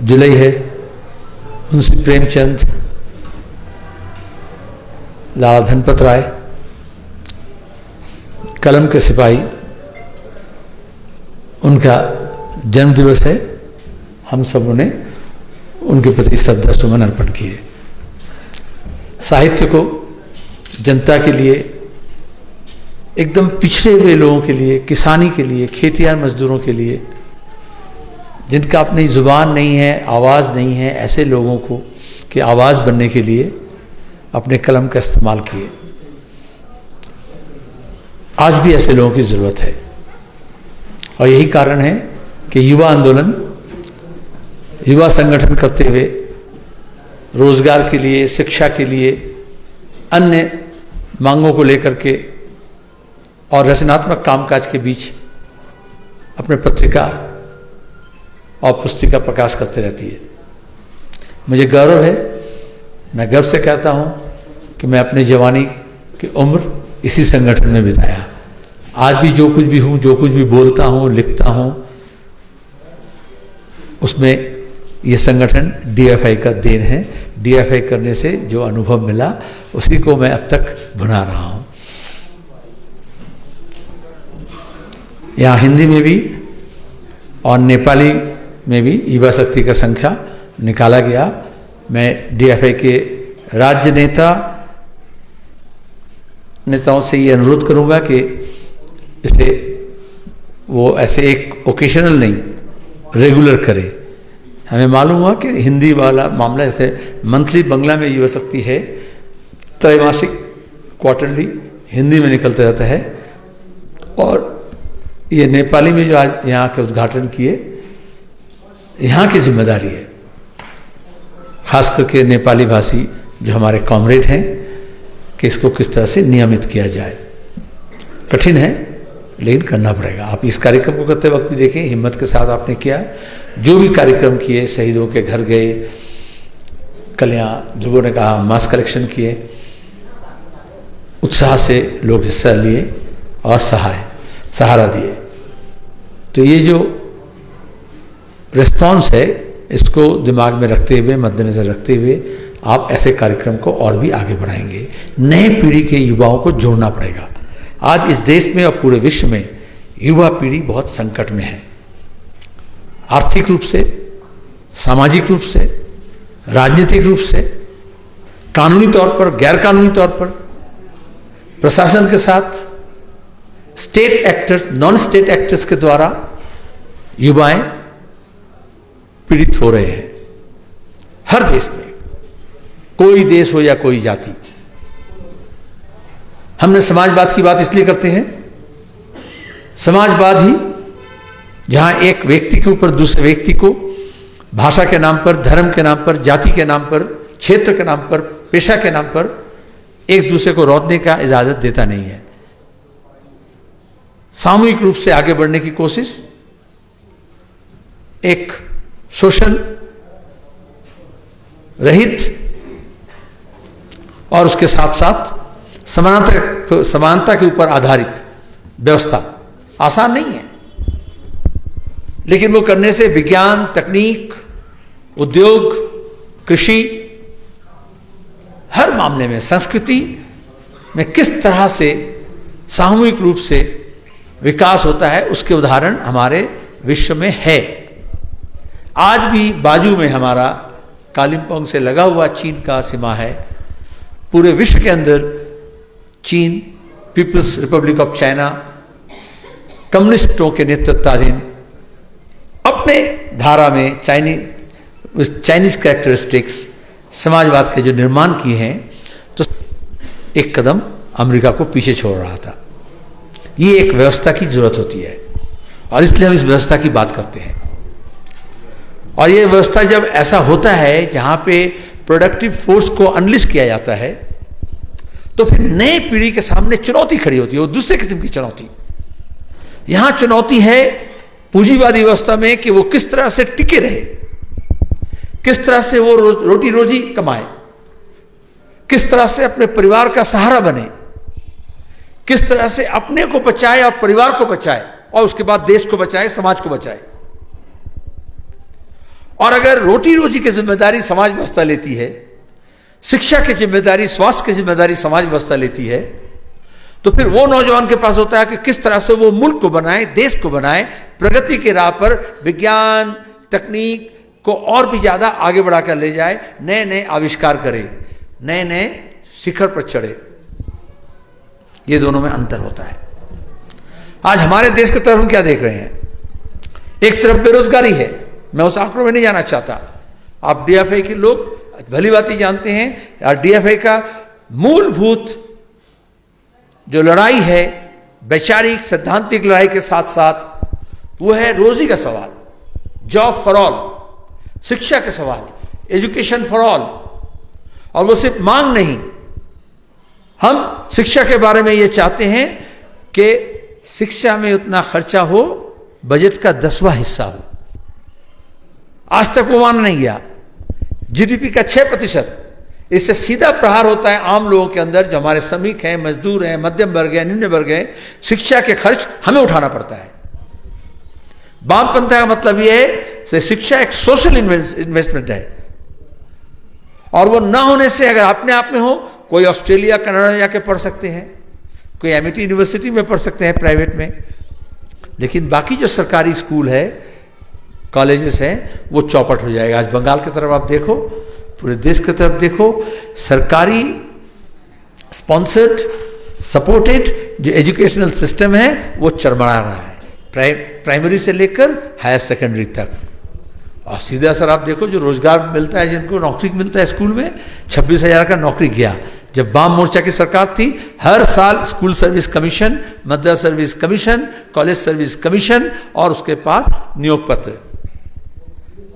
जुलाई है, मुंशी प्रेमचंद, लाला धनपत राय, कलम के सिपाही, उनका जन्म दिवस है। हम सबों ने उनके प्रति श्रद्धा सुमन अर्पण किए। साहित्य को जनता के लिए, एकदम पिछड़े हुए लोगों के लिए, किसानी के लिए, खेतियार मजदूरों के लिए, जिनका अपनी जुबान नहीं है, आवाज़ नहीं है, ऐसे लोगों को कि आवाज़ बनने के लिए अपने कलम का इस्तेमाल किए। आज भी ऐसे लोगों की ज़रूरत है और यही कारण है कि युवा आंदोलन, युवा संगठन करते हुए रोजगार के लिए, शिक्षा के लिए, अन्य मांगों को लेकर के और रचनात्मक कामकाज के बीच अपने पत्रिका और पुस्तिका प्रकाश करते रहती है। मुझे गौरव है, मैं गर्व से कहता हूँ कि मैं अपनी जवानी की उम्र इसी संगठन में बिताया। आज भी जो कुछ भी हूँ, जो कुछ भी बोलता हूँ, लिखता हूँ, उसमें ये संगठन डीएफआई का देन है। डीएफआई करने से जो अनुभव मिला उसी को मैं अब तक भुना रहा हूँ। यहाँ हिंदी में भी और नेपाली में भी युवा शक्ति का संख्या निकाला गया। मैं डीएफआई के राज्य नेताओं से ये अनुरोध करूंगा कि इसे वो ऐसे एक ओकेशनल नहीं, रेगुलर करे। हमें मालूम हुआ कि हिंदी वाला मामला, जैसे मंथली बंगला में युवा शक्ति है, त्रैमासिक क्वार्टरली हिंदी में निकलता रहता है, और ये नेपाली में जो आज यहाँ के उद्घाटन किए, यहाँ की जिम्मेदारी है, खास करके नेपाली भाषी जो हमारे कॉमरेड हैं, कि इसको किस तरह से नियमित किया जाए। कठिन है लेकिन करना पड़ेगा। आप इस कार्यक्रम को करते वक्त भी देखें, हिम्मत के साथ आपने किया। जो भी कार्यक्रम किए, शहीदों के घर गए, कल यहाँ ध्रुवों ने कहा मास कलेक्शन किए, उत्साह से लोग हिस्सा लिए और सहारा दिए। तो ये जो रिस्पॉन्स है, इसको दिमाग में रखते हुए, मद्देनजर रखते हुए आप ऐसे कार्यक्रम को और भी आगे बढ़ाएंगे। नए पीढ़ी के युवाओं को जोड़ना पड़ेगा। आज इस देश में और पूरे विश्व में युवा पीढ़ी बहुत संकट में है, आर्थिक रूप से, सामाजिक रूप से, राजनीतिक रूप से, कानूनी तौर पर, गैर कानूनी तौर पर, प्रशासन के साथ, state actors, non state actors के द्वारा युवाएं पीड़ित हो रहे हैं। हर देश में, कोई देश हो या कोई जाति। हमने समाजवाद की बात इसलिए करते हैं, समाजवाद ही जहां एक व्यक्ति के ऊपर दूसरे व्यक्ति को भाषा के नाम पर, धर्म के नाम पर, जाति के नाम पर, क्षेत्र के नाम पर, पेशा के नाम पर एक दूसरे को रौंदने का इजाजत देता नहीं है। सामूहिक रूप से आगे बढ़ने की कोशिश, एक शोषण रहित और उसके साथ साथ समानता के ऊपर आधारित व्यवस्था आसान नहीं है, लेकिन वो करने से विज्ञान, तकनीक, उद्योग, कृषि, हर मामले में, संस्कृति में किस तरह से सामूहिक रूप से विकास होता है, उसके उदाहरण हमारे विश्व में है। आज भी बाजू में हमारा कालिम्पोंग से लगा हुआ चीन का सीमा है। पूरे विश्व के अंदर चीन, पीपल्स रिपब्लिक ऑफ चाइना, कम्युनिस्टों के नेतृत्वाधीन अपने धारा में चाइनीज कैरेक्टरिस्टिक्स, समाजवाद के जो निर्माण किए हैं, तो एक कदम अमेरिका को पीछे छोड़ रहा था। ये एक व्यवस्था की जरूरत होती है और इसलिए हम इस व्यवस्था की बात करते हैं। और ये व्यवस्था जब ऐसा होता है जहां पे प्रोडक्टिव फोर्स को अनलिश किया जाता है, तो फिर नए पीढ़ी के सामने चुनौती खड़ी होती है, वो दूसरे किस्म की चुनौती। यहां चुनौती है पूंजीवादी व्यवस्था में कि वो किस तरह से टिके रहे, किस तरह से वो रोटी रोजी कमाए, किस तरह से अपने परिवार का सहारा बने, किस तरह से अपने को बचाए और परिवार को बचाए और उसके बाद देश को बचाए, समाज को बचाए। और अगर रोटी रोजी की जिम्मेदारी समाज व्यवस्था लेती है, शिक्षा की जिम्मेदारी, स्वास्थ्य की जिम्मेदारी समाज व्यवस्था लेती है, तो फिर वो नौजवान के पास होता है कि किस तरह से वो मुल्क को बनाए, देश को बनाए, प्रगति के राह पर विज्ञान तकनीक को और भी ज्यादा आगे बढ़ाकर ले जाए, नए नए आविष्कार करे, नए नए शिखर पर चढ़े। ये दोनों में अंतर होता है। आज हमारे देश की तरफ हम क्या देख रहे हैं? एक तरफ बेरोजगारी है, मैं उस आंकड़ों में नहीं जाना चाहता, आप डीएफआई के लोग भली बात ही जानते हैं। और डीएफआई का मूलभूत जो लड़ाई है, वैचारिक सैद्धांतिक लड़ाई के साथ साथ, वो है रोजी का सवाल, जॉब फॉर ऑल, शिक्षा के सवाल, एजुकेशन फॉर ऑल। और वो सिर्फ मांग नहीं, हम शिक्षा के बारे में ये चाहते हैं कि शिक्षा में उतना खर्चा हो, बजट का 10वां हिस्सा हो। आज तक वो मान नहीं गया। जीडीपी का 6%, इससे सीधा प्रहार होता है आम लोगों के अंदर, जो हमारे श्रमिक हैं, मजदूर हैं, मध्यम वर्ग है, निम्न वर्ग है। शिक्षा के खर्च हमें उठाना पड़ता है। वामपंथा का मतलब यह है कि शिक्षा एक सोशल इन्वेस्टमेंट है, और वो ना होने से अगर अपने आप में हो, कोई ऑस्ट्रेलिया कनाडा जाके पढ़ सकते हैं, कोई एमिटी यूनिवर्सिटी में पढ़ सकते हैं प्राइवेट में, लेकिन बाकी जो सरकारी स्कूल है, कॉलेजेस हैं, वो चौपट हो जाएगा। आज बंगाल की तरफ आप देखो, पूरे देश की तरफ देखो, सरकारी स्पॉन्सर्ड सपोर्टेड जो एजुकेशनल सिस्टम है वो चरमरा रहा है, प्राइमरी से लेकर हायर सेकेंडरी तक। और सीधे असर आप देखो, जो रोजगार मिलता है, जिनको नौकरी मिलता है स्कूल में, 26,000 का नौकरी गया। जब वाम मोर्चा की सरकार थी, हर साल school service commission, Madras service commission, college service commission, और उसके पास नियोग पत्र।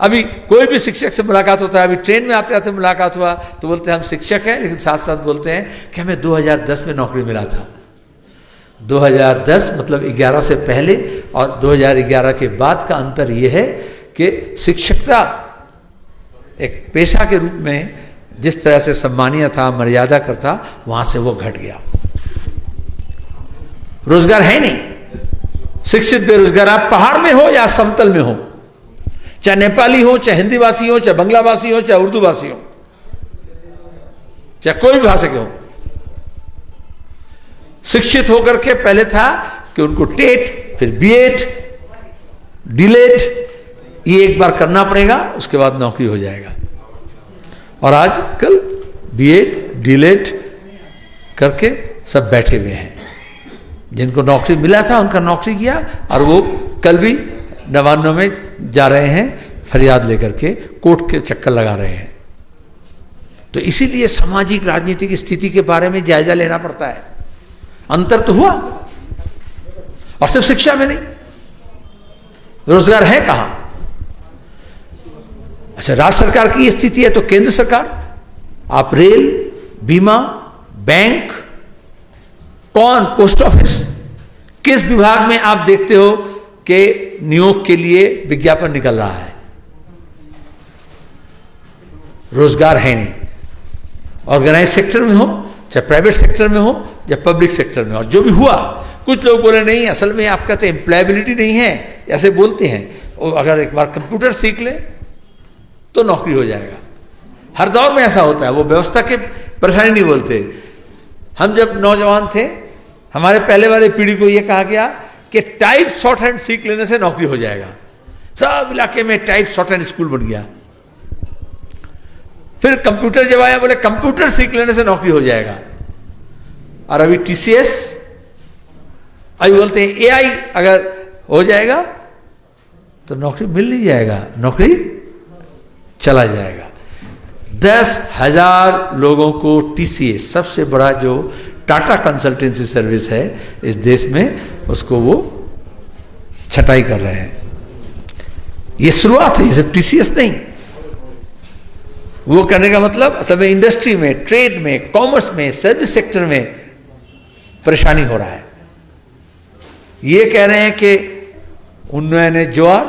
अभी कोई भी शिक्षक से मुलाकात होता है, अभी ट्रेन में आते आते मुलाकात हुआ तो बोलते हैं हम शिक्षक हैं, लेकिन साथ साथ बोलते हैं कि हमें 2010 में नौकरी मिला था। 2010 मतलब 11 से पहले और 2011 के बाद का अंतर यह है कि शिक्षकता एक पेशा के रूप में जिस तरह से सम्मानीय था, मर्यादा करता, वहां से वो घट गया। रोजगार है नहीं, शिक्षित बेरोजगार, आप पहाड़ में हो या समतल में हो, चाहे नेपाली हो, चाहे हिंदी भाषी हो, चाहे बंगला भाषी हो, चाहे उर्दू भाषी हो, चाहे कोई भी भाषा के हो, शिक्षित होकर के पहले था कि उनको टेट, फिर बीएड, डीलेट, ये एक बार करना पड़ेगा, उसके बाद नौकरी हो जाएगा। और आजकल बीएड, डीलेट करके सब बैठे हुए हैं। जिनको नौकरी मिला था उनका नौकरी किया, और वो कल भी नवान्नों में जा रहे हैं फरियाद लेकर के, कोर्ट के चक्कर लगा रहे हैं। तो इसीलिए सामाजिक राजनीतिक स्थिति के बारे में जायजा लेना पड़ता है। अंतर तो हुआ, और सिर्फ शिक्षा में नहीं, रोजगार है कहां? अच्छा, राज्य सरकार की स्थिति है, तो केंद्र सरकार, आप रेल, बीमा, बैंक, कौन, पोस्ट ऑफिस, किस विभाग में आप देखते हो कि नियोग के लिए विज्ञापन निकल रहा है? रोजगार है नहीं। ऑर्गेनाइज सेक्टर में हो, चाहे प्राइवेट सेक्टर में हो, या पब्लिक सेक्टर में। और जो भी हुआ, कुछ लोग बोले नहीं, असल में आपका तो एम्प्लॉयबिलिटी नहीं है, ऐसे बोलते हैं। और अगर एक बार कंप्यूटर सीख ले तो नौकरी हो जाएगा। हर दौर में ऐसा होता है, वो व्यवस्था के परेशानी नहीं बोलते। हम जब नौजवान थे, हमारे पहले वाले पीढ़ी को यह कहा गया कि टाइप शॉर्ट हैंड सीख लेने से नौकरी हो जाएगा। सब इलाके में टाइप शॉर्ट हैंड स्कूल बन गया। फिर कंप्यूटर जब आया, बोले कंप्यूटर सीख लेने से नौकरी हो जाएगा। और अभी टीसीएस, अभी बोलते हैं एआई अगर हो जाएगा तो नौकरी मिल नहीं जाएगा, नौकरी चला जाएगा। 10,000 लोगों को टीसीएस, सबसे बड़ा जो टाटा कंसल्टेंसी सर्विस है इस देश में, उसको वो छटाई कर रहे हैं। ये शुरुआत है, ये सिर्फ टीसीएस नहीं। वो करने का मतलब असल में इंडस्ट्री में, ट्रेड में, कॉमर्स में, सर्विस सेक्टर में परेशानी हो रहा है। ये कह रहे हैं कि उन्नयन ज्वार,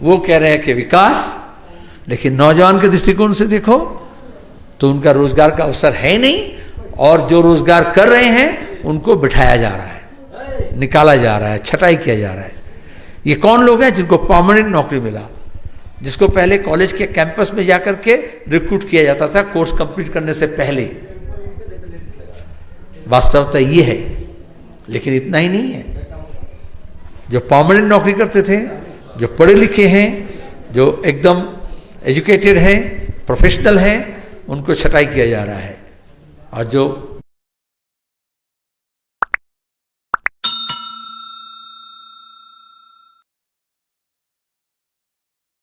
वो कह रहे हैं कि विकास, लेकिन नौजवान के दृष्टिकोण से देखो तो उनका रोजगार का अवसर है नहीं, और जो रोजगार कर रहे हैं उनको बिठाया जा रहा है, निकाला जा रहा है, छटाई किया जा रहा है। ये कौन लोग हैं जिनको परमानेंट नौकरी मिला? जिसको पहले कॉलेज के कैंपस में जाकर के रिक्रूट किया जाता था कोर्स कंप्लीट करने से पहले। वास्तवता ये है, लेकिन इतना ही नहीं है। जो परमानेंट नौकरी करते थे, जो पढ़े लिखे हैं, जो एकदम एजुकेटेड हैं, प्रोफेशनल हैं, उनको छटाई किया जा रहा है। और जो